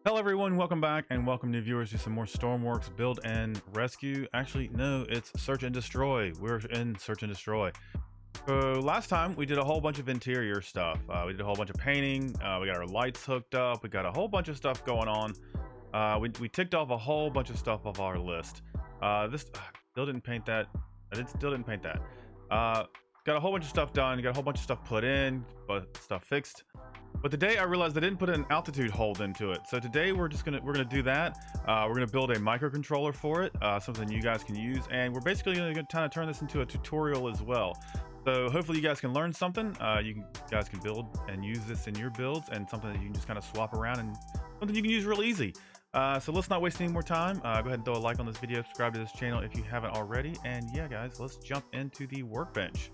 Hello everyone, welcome back and welcome new viewers to some more Stormworks build and rescue. Actually, no, it's search and destroy. We're in search and destroy. So last time we did a whole bunch of interior stuff. We did a whole bunch of painting. We got our lights hooked up. We got a whole bunch of stuff going on. We ticked off a whole bunch of stuff off our list. This still didn't paint that. Still didn't paint that. Uh, got a whole bunch of stuff done. Got a whole bunch of stuff put in, but stuff fixed. But today I realized I didn't put an altitude hold into it. So today we're gonna do that. We're gonna build a microcontroller for it, something you guys can use, and we're basically gonna kind of turn this into a tutorial as well. So hopefully you guys can learn something. Guys can build and use this in your builds, and something that you can just kind of swap around and something you can use real easy. So let's not waste any more time. Go ahead and throw a like on this video, subscribe to this channel if you haven't already, and yeah, guys, let's jump into the workbench.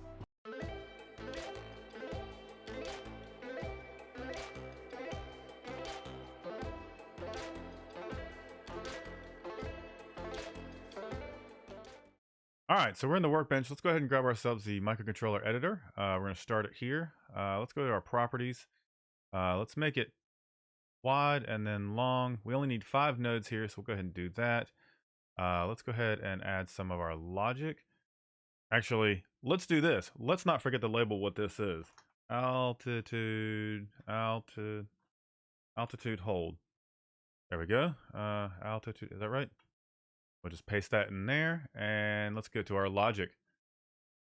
All right, so we're in the workbench. Let's go ahead and grab ourselves the microcontroller editor. We're going to start it here. Let's go to our properties. Let's make it wide and then long. We only need 5 nodes here, so we'll go ahead and do that. Let's go ahead and add some of our logic. Actually, let's do this. Let's not forget to label what this is. Altitude hold. There we go. Altitude, is that right? We'll just paste that in there, and let's go to our logic.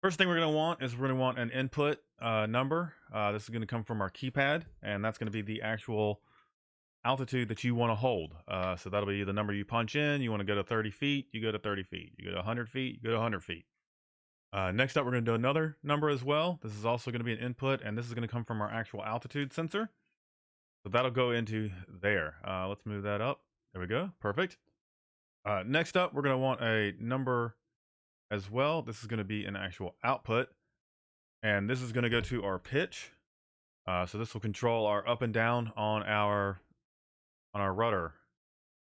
First thing we're going to want is we're going to want an input number. This is going to come from our keypad, and that's going to be the actual altitude that you want to hold. So that'll be the number you punch in. You want to go to 30 feet, you go to 30 feet. You go to 100 feet, you go to 100 feet. Next up, we're going to do another number as well. This is also going to be an input, and this is going to come from our actual altitude sensor. So that'll go into there. Let's move that up. There we go. Perfect. Next up, we're going to want a number as well. This is going to be an actual output, and this is going to go to our pitch. So this will control our up and down on our rudder.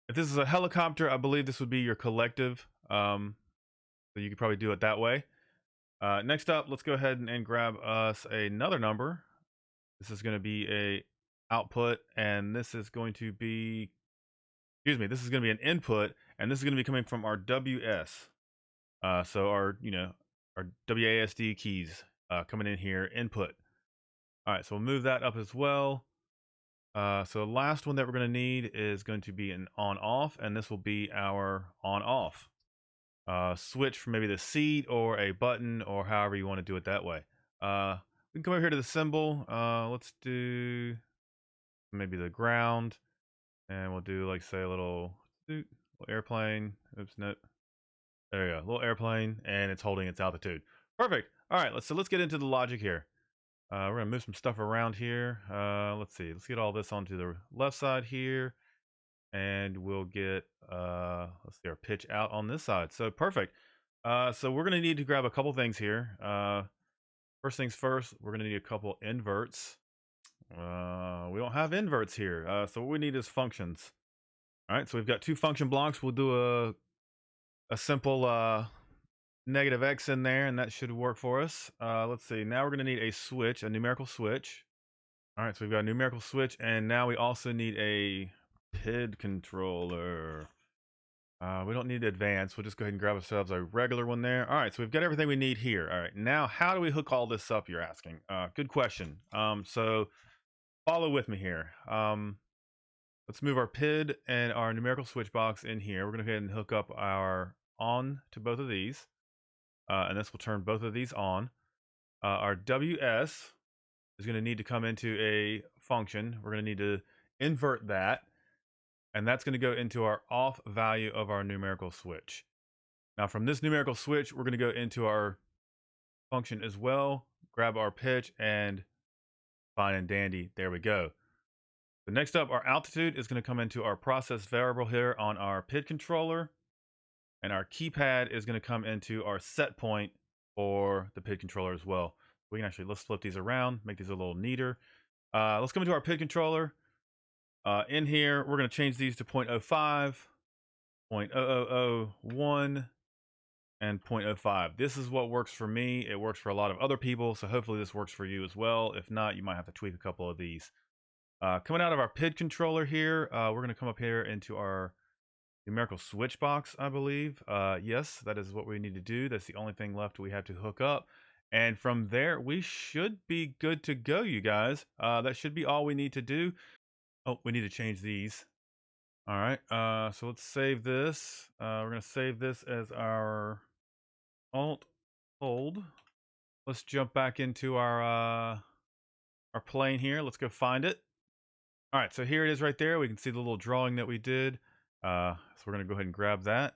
If this is a helicopter, I believe this would be your collective. So you could probably do it that way. Next up, let's go ahead and grab us another number. This is going to be a output, and this is going to be, excuse me, this is going to be an input, and this is going to be coming from our WS. So our WASD keys coming in here, input. All right, so we'll move that up as well. So the last one that we're going to need is going to be an on-off, and this will be our on-off. Switch for maybe the seat or a button or however you want to do it that way. We can come over here to the symbol. Let's do maybe the ground, and we'll do like say a little airplane. Oops, no. There we go, a little airplane, and it's holding its altitude. Perfect. All right, let's get into the logic here. We're gonna move some stuff around here. Let's see. Let's get all this onto the left side here, and we'll get let's see our pitch out on this side. So perfect. So we're gonna need to grab a couple things here. First things first, we're gonna need a couple inverts. We don't have inverts here, so what we need is functions. All right, so we've got 2 function blocks. We'll do a simple negative X in there, and that should work for us. Let's see. Now we're going to need a switch, a numerical switch. All right, so we've got a numerical switch, and now we also need a PID controller. We don't need advanced. We'll just go ahead and grab ourselves a regular one there. All right, so we've got everything we need here. All right, now how do we hook all this up, you're asking? Good question. So follow with me here. Let's move our PID and our numerical switch box in here. We're going to go ahead and hook up our on to both of these. And this will turn both of these on. Our WS is going to need to come into a function. We're going to need to invert that, and that's going to go into our off value of our numerical switch. Now from this numerical switch, we're going to go into our function as well, grab our pitch, and fine and dandy, there we go. The next up, our altitude is going to come into our process variable here on our PID controller. And our keypad is going to come into our set point for the PID controller as well. We can actually, let's flip these around, make these a little neater. Let's come into our PID controller. In here, we're going to change these to 0.05, 0.0001, and 0.05. This is what works for me. It works for a lot of other people, so hopefully this works for you as well. If not, you might have to tweak a couple of these. Coming out of our PID controller here, we're going to come up here into our numerical switch box, I believe. Yes, that is what we need to do. That's the only thing left we have to hook up. And from there, we should be good to go, you guys. That should be all we need to do. Oh, we need to change these. All right, so let's save this. We're going to save this as our alt hold. Let's jump back into our plane here. Let's go find it. All right, so here it is right there. We can see the little drawing that we did. So we're going to go ahead and grab that.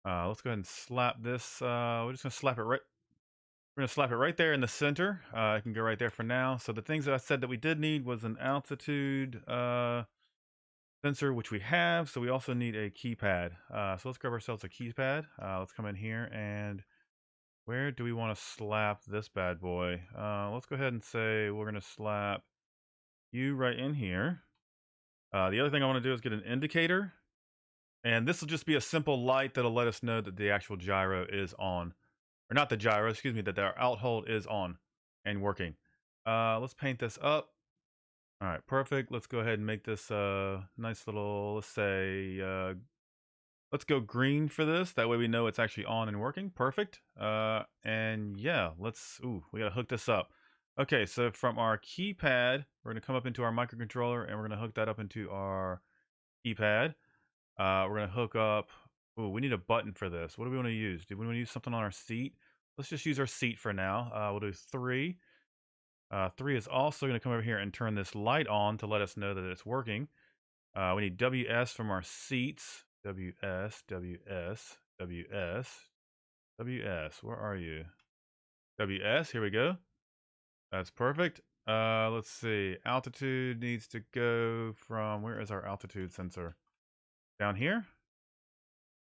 Let's go ahead and slap this. We're just going to slap it right. We're going to slap it right there in the center. I can go right there for now. So the things that I said that we did need was an altitude sensor, which we have. So we also need a keypad. So let's grab ourselves a keypad. Let's come in here and where do we want to slap this bad boy? Let's go ahead and say we're going to slap you right in here. The other thing I want to do is get an indicator. And this will just be a simple light that'll let us know that the actual gyro is on. Or not the gyro, excuse me, that our alt hold is on and working. Let's paint this up. All right, perfect. Let's go ahead and make this nice little, let's say, let's go green for this. That way we know it's actually on and working. Perfect. And yeah, we got to hook this up. Okay, so from our keypad, we're going to come up into our microcontroller and we're going to hook that up into our keypad. We're going to hook up. Oh, we need a button for this. What do we want to use? Do we want to use something on our seat? Let's just use our seat for now. We'll do 3. 3 is also going to come over here and turn this light on to let us know that it's working. We need WS from our seats. WS, WS, WS, WS. Where are you? WS, here we go. That's perfect. Let's see. Altitude needs to go from, where is our altitude sensor? Down here.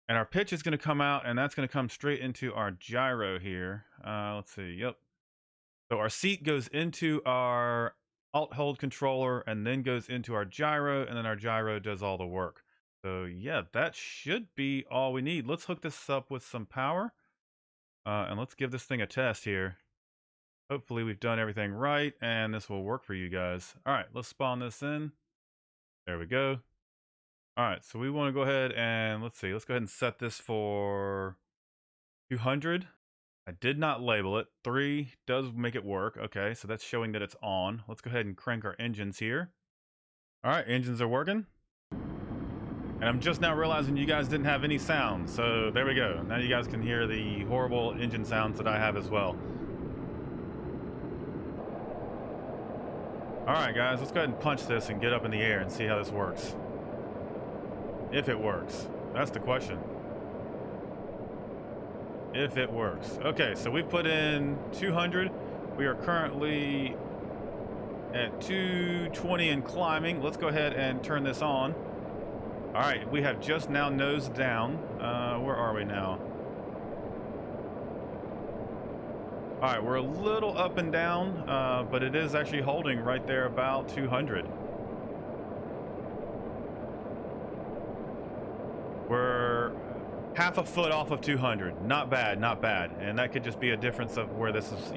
And our pitch is going to come out, and that's going to come straight into our gyro here. Let's see. Yep. So our seat goes into our alt hold controller and then goes into our gyro, and then our gyro does all the work. So yeah, that should be all we need. Let's hook this up with some power. And let's give this thing a test here. Hopefully we've done everything right, and this will work for you guys. All right, let's spawn this in. There we go. All right, so we want to go ahead and let's go ahead and set this for 200. I did not label it. 3 does make it work. Okay, so that's showing that it's on. Let's go ahead and crank our engines here. All right, engines are working. And I'm just now realizing you guys didn't have any sound. So there we go. Now you guys can hear the horrible engine sounds that I have as well. All right, guys, let's go ahead and punch this and get up in the air and see how this works. If it works. That's the question. If it works. Okay, so we put in 200. We are currently at 220 and climbing. Let's go ahead and turn this on. All right, we have just now nosed down. Where are we now? All right, we're a little up and down, but it is actually holding right there about 200. We're half a foot off of 200. Not bad, not bad. And that could just be a difference of where this is,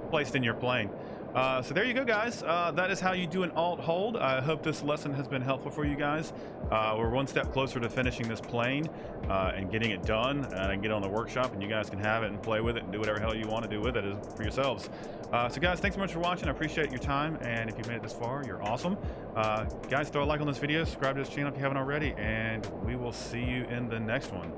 placed in your plane. So there you go, guys. That is how you do an alt hold. I hope this lesson has been helpful for you guys. We're one step closer to finishing this plane and getting it done, and I can get it on the workshop and you guys can have it and play with it and do whatever hell you want to do with it for yourselves. So guys, thanks so much for watching. I appreciate your time, and if you made it this far, you're awesome. Guys, throw a like on this video, subscribe to this channel if you haven't already, and we will see you in the next one.